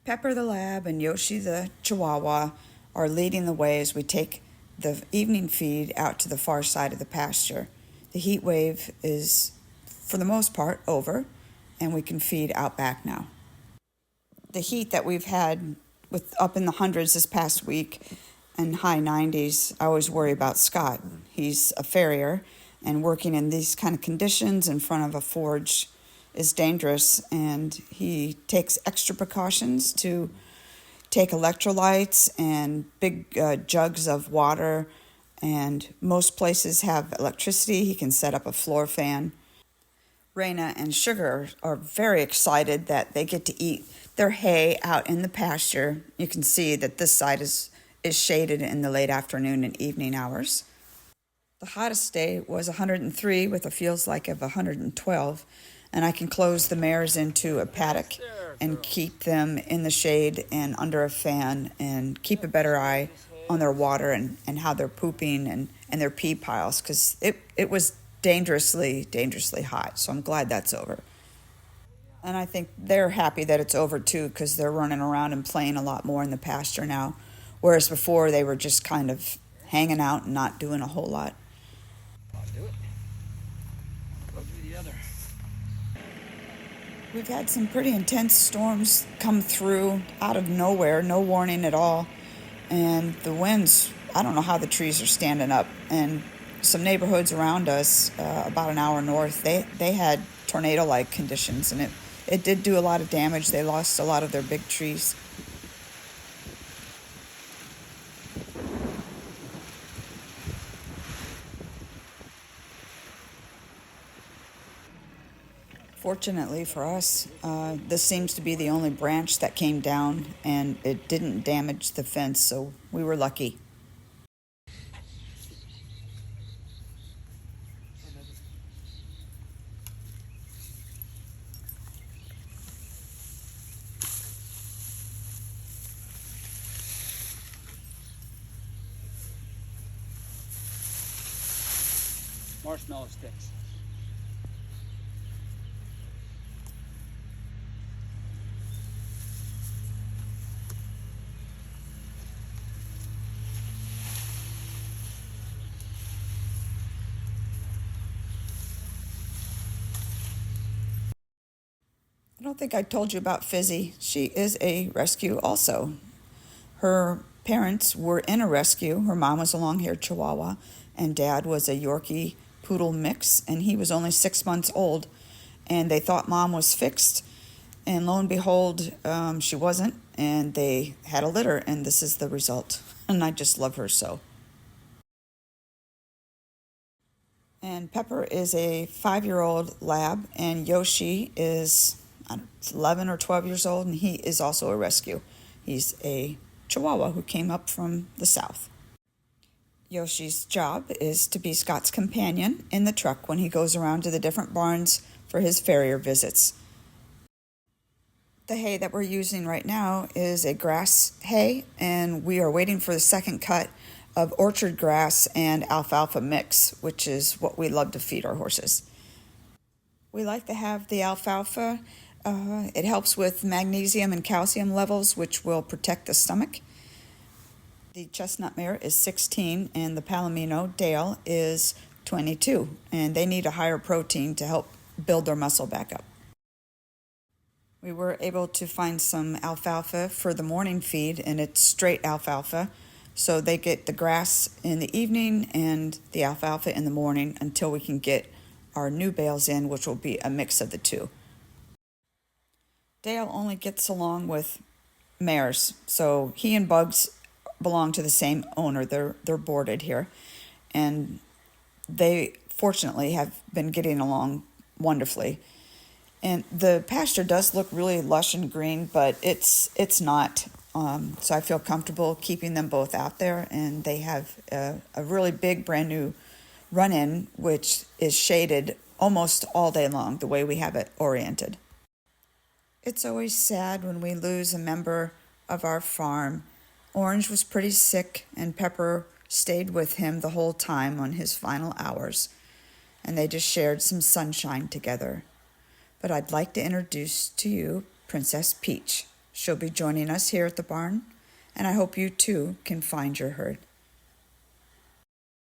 Pepper the lab and Yoshi the chihuahua are leading the way as we take the evening feed out to the far side of the pasture. The heat wave is, for the most part, over, and we can feed out back now. The heat that we've had with up in the hundreds this past week and high 90s, I always worry about Scott. He's a farrier, and working in these kind of conditions in front of a forge is dangerous, and he takes extra precautions to take electrolytes and big jugs of water, and most places have electricity. He can set up a floor fan. Raina and Sugar are very excited that they get to eat their hay out in the pasture. You can see that this side is shaded in the late afternoon and evening hours. The hottest day was 103 with a feels like of 112, and I can close the mares into a paddock and keep them in the shade and under a fan and keep a better eye on their water and how they're pooping and their pee piles, because it was dangerously hot. So I'm glad that's over. And I think they're happy that it's over too, because they're running around and playing a lot more in the pasture now, whereas before they were just kind of hanging out and not doing a whole lot. I'll do it. Go do the other. We've had some pretty intense storms come through out of nowhere, no warning at all. And the winds, I don't know how the trees are standing up. And some neighborhoods around us, about an hour north, they had tornado-like conditions, and it did do a lot of damage. They lost a lot of their big trees. Fortunately for us, this seems to be the only branch that came down, and it didn't damage the fence, so we were lucky. Marshmallow sticks. I don't think I told you about Fizzy. She is a rescue also. Her parents were in a rescue. Her mom was a long-haired Chihuahua, and Dad was a Yorkie Poodle mix, and he was only 6 months old. And they thought Mom was fixed, and lo and behold, she wasn't, and they had a litter, and this is the result. And I just love her so. And Pepper is a 5-year-old lab, and Yoshi is 11 or 12 years old, and he is also a rescue. He's a Chihuahua who came up from the south. Yoshi's job is to be Scott's companion in the truck when he goes around to the different barns for his farrier visits. The hay that we're using right now is a grass hay, and we are waiting for the second cut of orchard grass and alfalfa mix, which is what we love to feed our horses. We like to have the alfalfa. It helps with magnesium and calcium levels, which will protect the stomach. The chestnut mare is 16, and the Palomino Dale is 22, and they need a higher protein to help build their muscle back up. We were able to find some alfalfa for the morning feed, and it's straight alfalfa, so they get the grass in the evening and the alfalfa in the morning until we can get our new bales in, which will be a mix of the two. Dale only gets along with mares, so he and Bugs belong to the same owner. They're boarded here, and they fortunately have been getting along wonderfully. And the pasture does look really lush and green, but it's not. So I feel comfortable keeping them both out there, and they have a really big brand new run-in, which is shaded almost all day long, the way we have it oriented. It's always sad when we lose a member of our farm. Orange was pretty sick, and Pepper stayed with him the whole time on his final hours, and they just shared some sunshine together. But I'd like to introduce to you Princess Peach. She'll be joining us here at the barn, and I hope you too can find your herd.